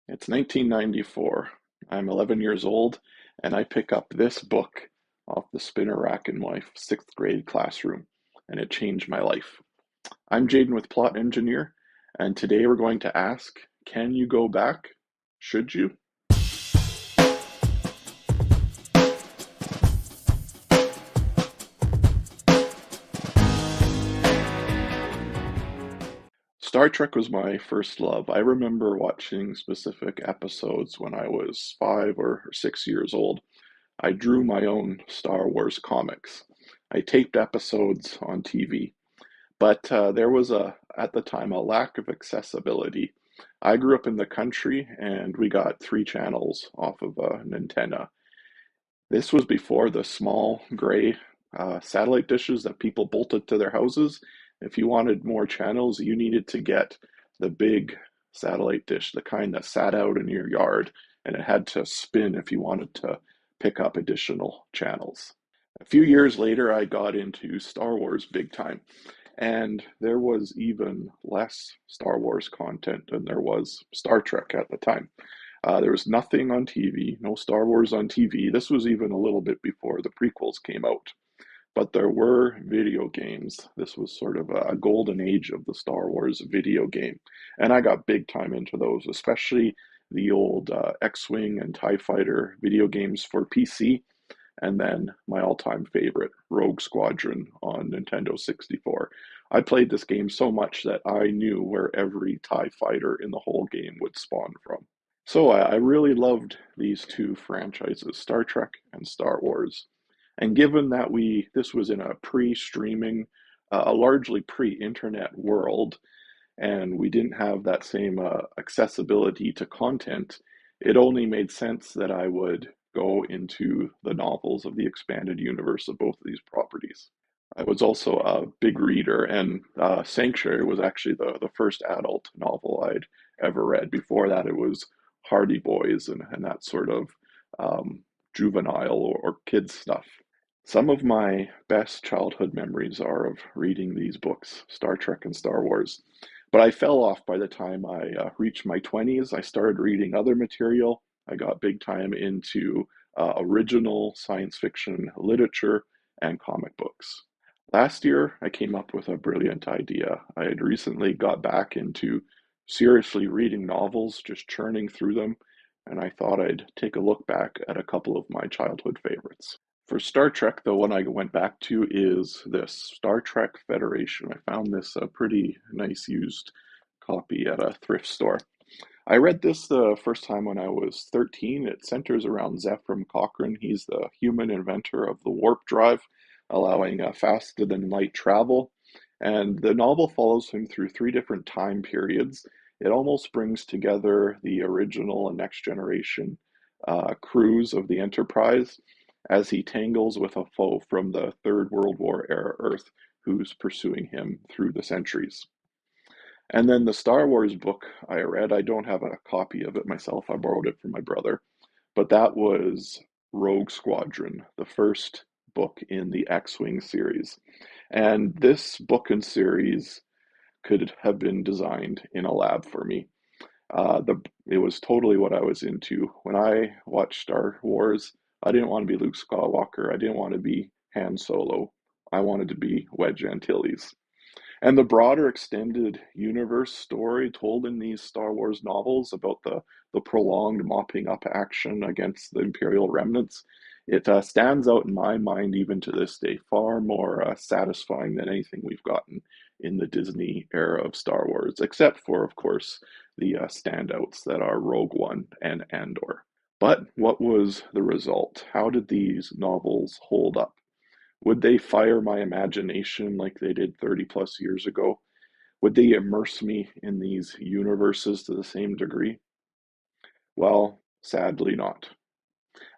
It's 1994. I'm 11 years old, and I pick up this book off the spinner rack in my sixth grade classroom, and it changed my life. I'm Jaden with Plot Engineer, and today we're going to ask, can you go back? Should you? Star Trek was my first love. I remember watching specific episodes when I was 5 or 6 years old. I drew my own Star Wars comics. I taped episodes on TV. But there was at the time, a lack of accessibility. I grew up in the country and we got three channels off of an antenna. This was before the small gray satellite dishes that people bolted to their houses. If you wanted more channels, you needed to get the big satellite dish, the kind that sat out in your yard, and it had to spin if you wanted to pick up additional channels. A few years later, I got into Star Wars big time, and there was even less Star Wars content than there was Star Trek at the time. There was nothing on TV, no Star Wars on TV. This was even a little bit before the prequels came out. But there were video games. This was sort of a golden age of the Star Wars video game. And I got big time into those, especially the old X-Wing and TIE Fighter video games for PC. And then my all-time favorite, Rogue Squadron on Nintendo 64. I played this game so much that I knew where every TIE fighter in the whole game would spawn from. So I really loved these two franchises, Star Trek and Star Wars. And given that this was in a pre-streaming, a largely pre-internet world, and we didn't have that same accessibility to content, it only made sense that I would go into the novels of the expanded universe of both of these properties. I was also a big reader, and Sanctuary was actually the first adult novel I'd ever read. Before that, it was Hardy Boys and that sort of juvenile or kids stuff. Some of my best childhood memories are of reading these books, Star Trek and Star Wars. But I fell off by the time I reached my 20s. I started reading other material. I got big time into original science fiction literature and comic books. Last year, I came up with a brilliant idea. I had recently got back into seriously reading novels, just churning through them, and I thought I'd take a look back at a couple of my childhood favorites. For Star Trek, the one I went back to is this Star Trek Federation. I found this a pretty nice used copy at a thrift store. I read this the first time when I was 13. It centers around Zefram Cochrane. He's the human inventor of the warp drive, allowing faster than light travel. And the novel follows him through three different time periods. It almost brings together the original and next generation crews of the Enterprise as he tangles with a foe from the Third World War era Earth who's pursuing him through the centuries. And then the Star Wars book I read, I don't have a copy of it myself. I borrowed it from my brother, but that was Rogue Squadron, the first book in the X-Wing series. And this book and series could have been designed in a lab for me. It was totally what I was into. When I watched Star Wars, I didn't want to be Luke Skywalker. I didn't want to be Han Solo. I wanted to be Wedge Antilles. And the broader extended universe story told in these Star Wars novels about the prolonged mopping up action against the Imperial remnants, it stands out in my mind even to this day, far more satisfying than anything we've gotten in the Disney era of Star Wars, except for, of course, the standouts that are Rogue One and Andor. But what was the result? How did these novels hold up? Would they fire my imagination like they did 30 plus years ago? Would they immerse me in these universes to the same degree? Well, sadly not.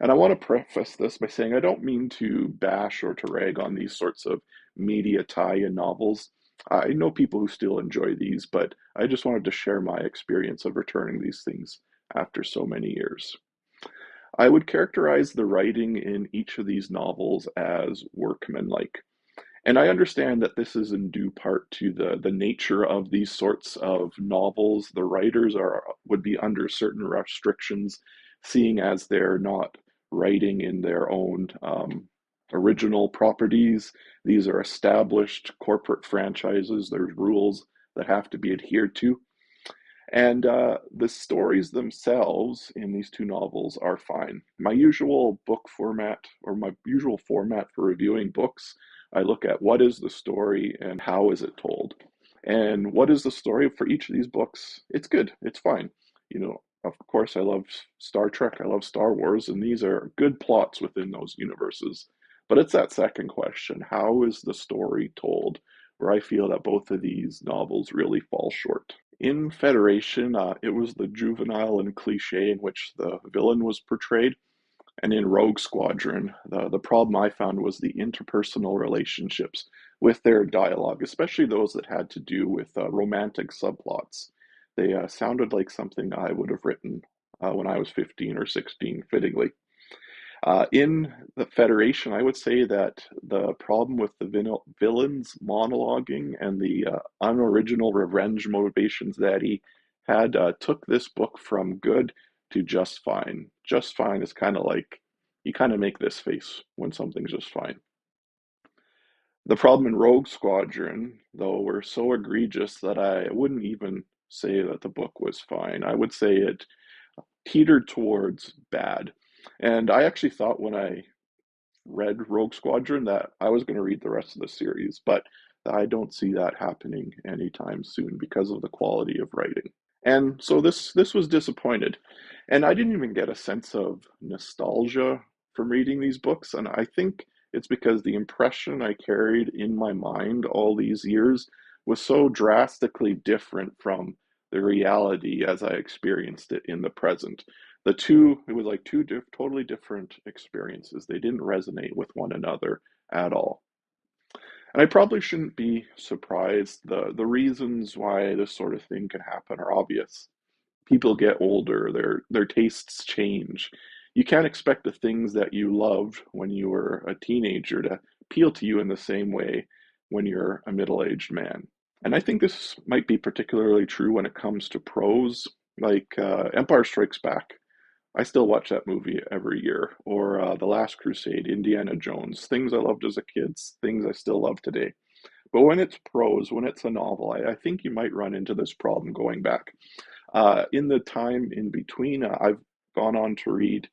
And I want to preface this by saying I don't mean to bash or to rag on these sorts of media tie-in novels. I know people who still enjoy these, but I just wanted to share my experience of returning these things after so many years. I would characterize the writing in each of these novels as workmanlike. And I understand that this is in due part to the nature of these sorts of novels. The writers would be under certain restrictions, seeing as they're not writing in their own original properties. These are established corporate franchises. There's rules that have to be adhered to. And the stories themselves in these two novels are fine. My usual book format, or my usual format for reviewing books, I look at what is the story and how is it told. And what is the story for each of these books? It's good, it's fine. You know, of course, I love Star Trek, I love Star Wars, and these are good plots within those universes. But it's that second question, how is the story told? Where I feel that both of these novels really fall short. In Federation, it was the juvenile and cliche in which the villain was portrayed. And in Rogue Squadron, the problem I found was the interpersonal relationships with their dialogue, especially those that had to do with romantic subplots. They sounded like something I would have written when I was 15 or 16, fittingly. In the Federation, I would say that the problem with the villain's monologuing and the unoriginal revenge motivations that he had took this book from good to just fine. Just fine is kind of like you kind of make this face when something's just fine. The problem in Rogue Squadron, though, were so egregious that I wouldn't even say that the book was fine. I would say it teetered towards bad. And I actually thought when I read Rogue Squadron that I was going to read the rest of the series, but I don't see that happening anytime soon because of the quality of writing. And so this was disappointed. And I didn't even get a sense of nostalgia from reading these books, and I think it's because the impression I carried in my mind all these years was so drastically different from the reality as I experienced it in the present. It was like two totally different experiences. They didn't resonate with one another at all. And I probably shouldn't be surprised. The reasons why this sort of thing can happen are obvious. People get older, their tastes change. You can't expect the things that you loved when you were a teenager to appeal to you in the same way when you're a middle-aged man. And I think this might be particularly true when it comes to prose, like Empire Strikes Back. I still watch that movie every year, or The Last Crusade, Indiana Jones, things I loved as a kid, things I still love today. But when it's prose, when it's a novel, I think you might run into this problem going back. In the time in between, I've gone on to read,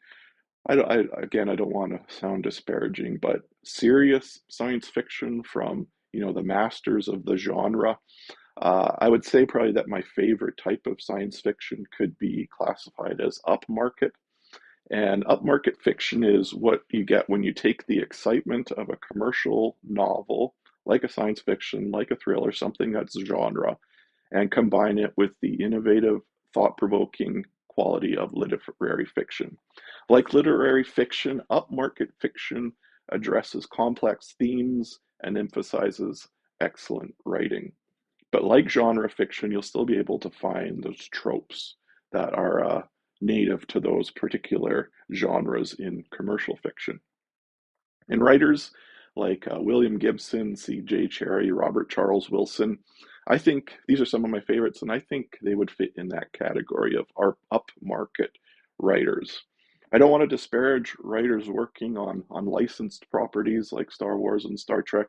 again, I don't want to sound disparaging, but serious science fiction from, the masters of the genre. I would say probably that my favorite type of science fiction could be classified as upmarket. And upmarket fiction is what you get when you take the excitement of a commercial novel, like a science fiction, like a thriller, something that's genre, and combine it with the innovative, thought provoking quality of literary fiction. Like literary fiction, upmarket fiction addresses complex themes and emphasizes excellent writing. But like genre fiction, you'll still be able to find those tropes that are native to those particular genres in commercial fiction. And writers like William Gibson, C.J. Cherryh, Robert Charles Wilson, I think these are some of my favorites, and I think they would fit in that category of our upmarket writers. I don't want to disparage writers working on licensed properties like Star Wars and Star Trek.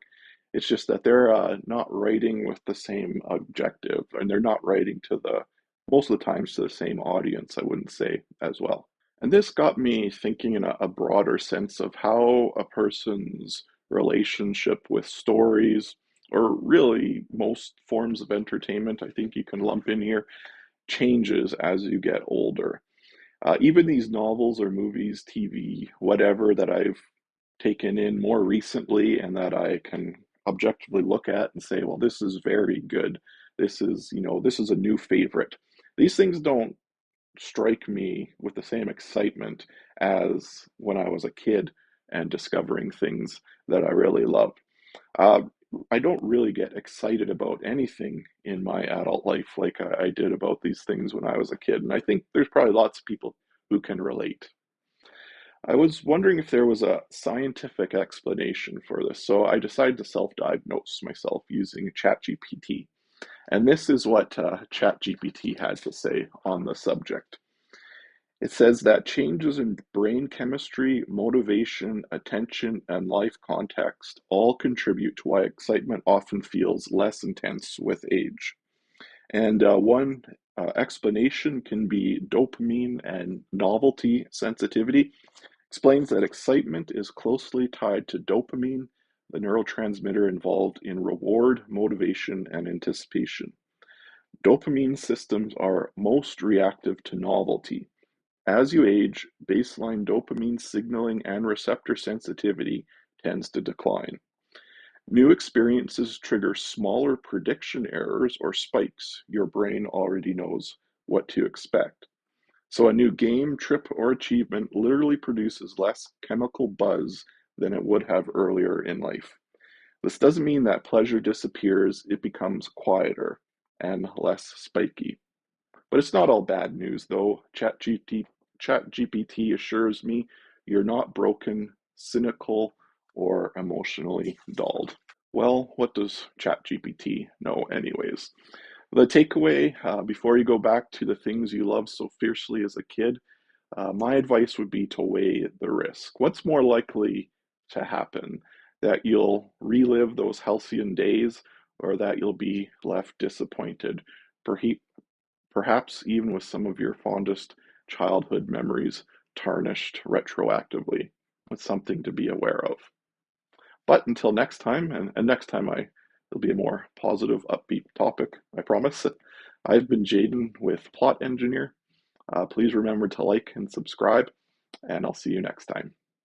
It's just that they're not writing with the same objective, and they're not writing to most of the times to the same audience, I wouldn't say as well. And this got me thinking in a broader sense of how a person's relationship with stories, or really most forms of entertainment, I think you can lump in here, changes as you get older. Even these novels or movies, TV, whatever that I've taken in more recently and that I can objectively look at and say, well, this is very good. This is a new favorite. These things don't strike me with the same excitement as when I was a kid and discovering things that I really loved. Uh, I don't really get excited about anything in my adult life like I did about these things when I was a kid. And I think there's probably lots of people who can relate. I was wondering if there was a scientific explanation for this, so I decided to self-diagnose myself using ChatGPT. And this is what ChatGPT had to say on the subject. It says that changes in brain chemistry, motivation, attention, and life context all contribute to why excitement often feels less intense with age. And one explanation can be dopamine and novelty sensitivity. Explains that excitement is closely tied to dopamine, the neurotransmitter involved in reward, motivation, and anticipation. Dopamine systems are most reactive to novelty. As you age, baseline dopamine signaling and receptor sensitivity tends to decline. New experiences trigger smaller prediction errors or spikes. Your brain already knows what to expect. So a new game, trip, or achievement literally produces less chemical buzz than it would have earlier in life. This doesn't mean that pleasure disappears, it becomes quieter and less spiky. But it's not all bad news, though. ChatGPT assures me you're not broken, cynical, or emotionally dulled. Well, what does ChatGPT know, anyways? The takeaway before you go back to the things you loved so fiercely as a kid, my advice would be to weigh the risk. What's more likely to happen? That you'll relive those halcyon days or that you'll be left disappointed, perhaps even with some of your fondest childhood memories tarnished retroactively? It's something to be aware of. But until next time, and next time it'll be a more positive, upbeat topic, I promise. I've been Jaden with Plot Engineer. Please remember to like and subscribe, and I'll see you next time.